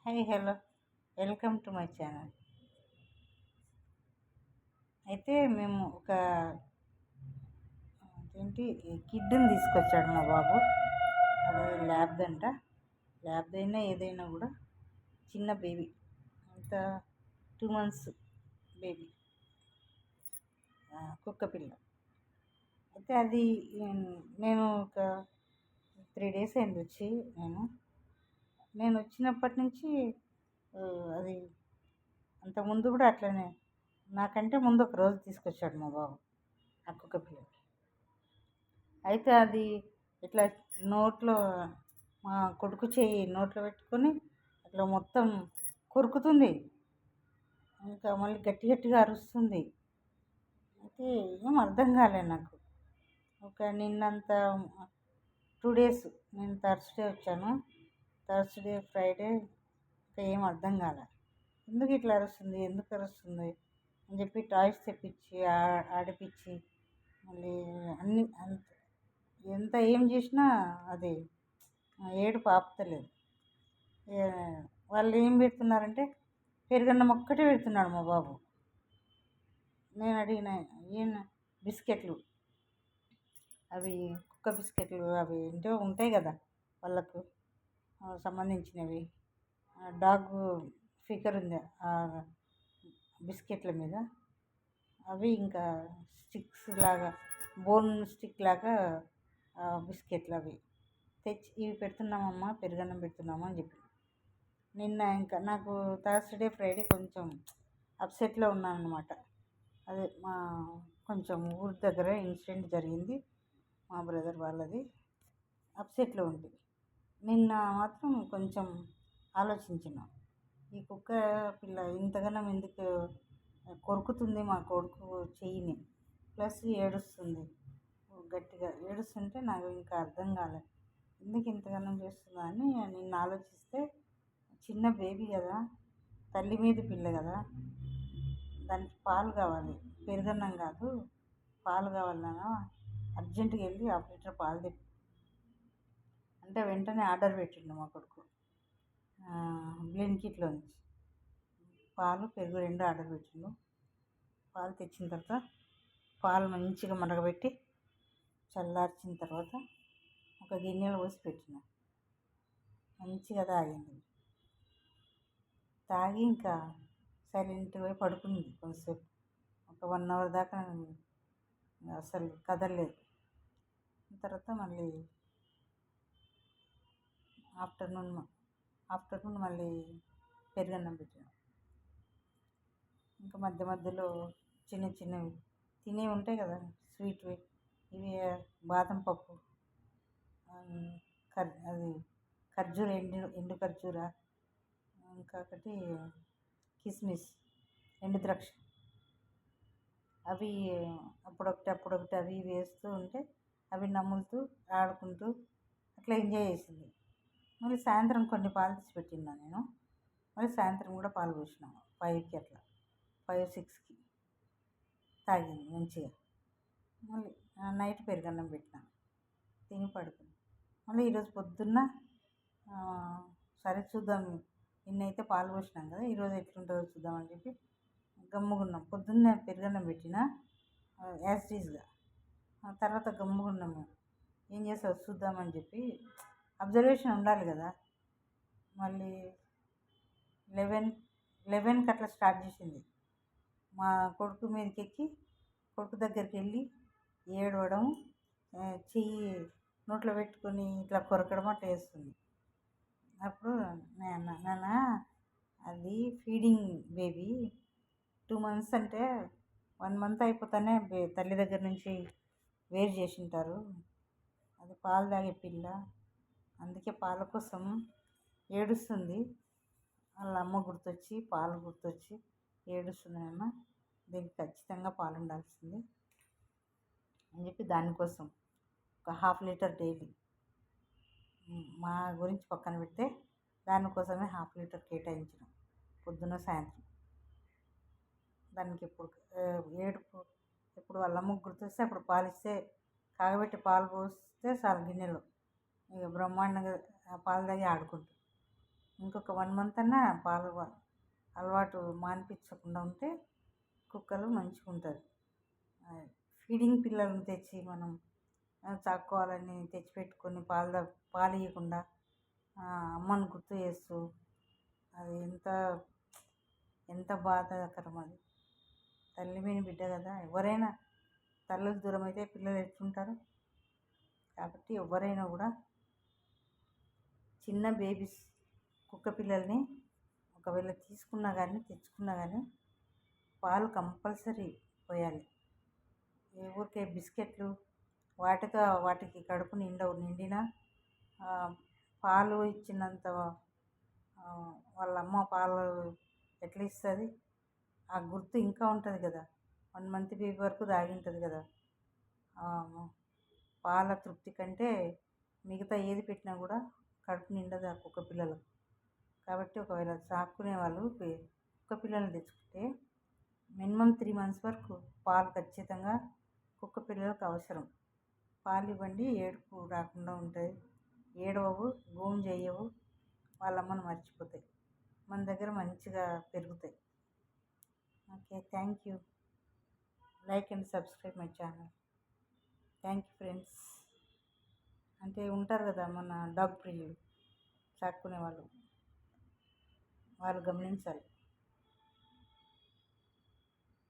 Hi hello welcome to my channel. అయితే మేము ఒక ఏంటి కిడ్ని తీసుకొచ్చాడు మా బాబు. అది ల్యాబ్దంట. ల్యాబ్దైనా ఏదైనా కూడా చిన్న బేబీ, అంత 2 months బేబీ, కుక్క పిల్ల. అయితే అది నేను ఒక 3 days అయింది వచ్చి. నేను వచ్చినప్పటి నుంచి అది అంతకుముందు కూడా అట్లనే, నాకంటే ముందు ఒక రోజు తీసుకొచ్చాడు మా బాబు ఆ కుక్క పిల్లకి. అయితే అది ఇట్లా నోట్లో, మా కొడుకు చెయ్యి నోట్లో పెట్టుకొని అట్లా మొత్తం కొరుకుతుంది, ఇంకా మళ్ళీ గట్టి గట్టిగా అరుస్తుంది. అయితే ఏం అర్థం కాలే నాకు. నిన్నంత 2 days, నేను థర్స్డే వచ్చాను, థర్స్డే ఫ్రైడే, ఇంకా ఏం అర్థం కాలే. ఎందుకు ఇట్లా అరుస్తుంది అని చెప్పి టాయ్స్ తెప్పించి ఆడిపించి మళ్ళీ అన్ని ఎంత ఏం చేసినా అది ఏడుపు ఆపుతలేదు. వాళ్ళు ఏం పెడుతున్నారంటే పెరుగన్నం ఒక్కటే పెడుతున్నాడు మా బాబు. నేను అడిగిన ఏం బిస్కెట్లు, అవి కుక్క బిస్కెట్లు, అవి ఏంటో ఉంటాయి కదా వాళ్ళకు సంబంధించినవి, డాగ్ ఫిగర్ ఉంది ఆ బిస్కెట్ల మీద, అవి ఇంకా స్టిక్స్ లాగా, బోన్ స్టిక్ లాగా బిస్కెట్లు అవి తెచ్చి ఇవి పెడుతున్నామమ్మా, పెరుగన్నం పెడుతున్నామా అని చెప్పి. నిన్న ఇంకా నాకు థర్స్డే ఫ్రైడే కొంచెం అప్సెట్లో ఉన్నాను అనమాట. అదే కొంచెం ఊరి దగ్గర ఇన్సిడెంట్ జరిగింది, మా బ్రదర్ వాళ్ళది. అప్సెట్లో ఉంది. నిన్న మాత్రం కొంచెం ఆలోచించిన, ఈ కుక్క పిల్ల ఇంతగానం ఎందుకు కొరుకుతుంది మా కొడుకు చెయ్యిని, ప్లస్ ఏడుస్తుంది, గట్టిగా ఏడుస్తుంటే నాకు ఇంకా అర్థం కాలేదు ఎందుకు ఇంతగానం చేస్తుందా అని. నిన్న ఆలోచిస్తే చిన్న బేబీ కదా, తల్లి మీద పిల్ల కదా, దానికి పాలు కావాలి, పెరుగన్నం కాదు పాలు కావాలన్నా అర్జెంటుగా వెళ్ళి 1/2 లీటర్ పాలు తెప్పి అంటే వెంటనే ఆర్డర్ పెట్టిండు మా కొడుకు బ్లింకిట్లో నుంచి. పాలు పెరుగు 2 ఆర్డర్ పెట్టిండు. పాలు తెచ్చిన తర్వాత పాలు మంచిగా మరగబెట్టి చల్లార్చిన తర్వాత ఒక గిన్నెలో పోసి పెట్టిన, మంచిగా తాగింది. తాగి ఇంకా సైలెంట్గా పోయి పడుకుంది కొంతసేపు, ఒక 1 hour దాకా అసలు కదలలేదు. తర్వాత మళ్ళీ ఆఫ్టర్నూన్ మళ్ళీ పెరుగన్నం పెట్టిన. ఇంకా మధ్య మధ్యలో చిన్న చిన్నవి తినేవి ఉంటాయి కదా స్వీట్వి, ఇవి బాదం పప్పు, అది ఖర్జూర, ఎండు ఖర్జూర, ఇంకొకటి కిస్మిస్, ఎండు ద్రాక్ష, అవి అప్పుడొకటి అవి వేస్తూ ఉంటే అవి నములుతూ ఆడుకుంటూ అట్లా ఎంజాయ్ చేసింది. మళ్ళీ సాయంత్రం కొన్ని పాలు తీసి పెట్టినా నేను. మళ్ళీ సాయంత్రం కూడా పాలు పోసినాను 5కి, అట్లా 5-6కి తాగింది మంచిగా. మళ్ళీ నైట్ పెరుగన్నం పెట్టినా, తిని పడుకుంది. మళ్ళీ ఈరోజు పొద్దున్న సరే చూద్దాం, నిన్నైతే పాలు పోసినాం కదా, ఈరోజు ఎట్లుంటుందో చూద్దామని చెప్పి గమ్ముగున్నాం. పొద్దున్నే పెరుగన్నం పెట్టిన యాజ్ టీజ్గా, తర్వాత గమ్ముగున్నాము. ఏం చేస్తావు చూద్దామని చెప్పి అబ్జర్వేషన్ ఉండాలి కదా. మళ్ళీ 11కి అట్లా స్టార్ట్ చేసింది. మా కొడుకు మీదకి ఎక్కి కొడుకు దగ్గరికి వెళ్ళి ఏడవడం, చెయ్యి నోట్లో పెట్టుకొని ఇట్లా కొరకడం అట్లా చేస్తుంది. అప్పుడు నాన్న అది ఫీడింగ్ బేబీ, 2 months అంటే 1 month అయిపోతానే తల్లి దగ్గర నుంచి వేరు చేసింటారు, అది పాలు తాగే పిల్ల, అందుకే పాల కోసం ఏడుస్తుంది, వాళ్ళ అమ్మ గుర్తొచ్చి పాలు గుర్తొచ్చి ఏడుస్తుంది నాన్న, దీనికి ఖచ్చితంగా పాలు ఉండాల్సింది అని చెప్పి దానికోసం ఒక 1/2 లీటర్ డైలీ, మా గురించి పక్కన పెడితే దానికోసమే 1/2 లీటర్ కేటాయించిన పొద్దున్న సాయంత్రం. దానికి ఎప్పుడు వాళ్ళ అమ్మకు గుర్తొస్తే అప్పుడు పాలిస్తే, కాగబెట్టి పాలు పోస్తే చాలు గిన్నెలో, ఇక బ్రహ్మాండంగా పాలు తాగి ఆడుకుంటుంది. ఇంకొక 1 మంత్ అన్నా పాలు అలవాటు మానిపించకుండా ఉంటే కుక్కలు మంచిగా ఉంటుంది. ఫీడింగ్ పిల్లలను తెచ్చి మనం చాక్కోవాలని తెచ్చిపెట్టుకొని పాలు ఇవ్వకుండా అమ్మని గుర్తు చేస్తూ అది ఎంత బాధాకరం అది. తల్లి లేని బిడ్డ కదా. ఎవరైనా తల్లులు దూరం అయితే పిల్లలు ఎట్లుంటారు. కాబట్టి ఎవరైనా కూడా చిన్న బేబీస్ కుక్క పిల్లల్ని ఒకవేళ తెచ్చుకున్నా కానీ పాలు కంపల్సరీ పోయాలి. ఊరికే బిస్కెట్లు వాటితో వాటికి కడుపు నిండినా పాలు ఇచ్చినంత వాళ్ళ అమ్మ పాలు ఎట్లా ఇస్తుంది, ఆ గుర్తు ఇంకా ఉంటుంది కదా. 1 మంత్ బేబీ వరకు తాగి ఉంటుంది కదా. పాల తృప్తి కంటే మిగతా ఏది పెట్టినా కూడా కడుపు నిండదు ఆ కుక్క పిల్లలకు. కాబట్టి ఒకవేళ సాకునే వాళ్ళు కుక్క పిల్లల్ని తెచ్చుకుంటే మినిమం 3 months వరకు పాలు ఖచ్చితంగా కుక్క పిల్లలకు అవసరం. పాలు ఇవ్వండి, ఏడుపు రాకుండా ఉంటుంది. ఏడవవు, గోము చేయవు, వాళ్ళ అమ్మను మర్చిపోతాయి, మన దగ్గర మంచిగా పెరుగుతాయి. Okay, thank you. Like and subscribe my channel. Thank you friends. అంటే ఉంటారు కదా మన డాగ్ ప్రియులు, చాక్కునే వాళ్ళు గమనించాలి.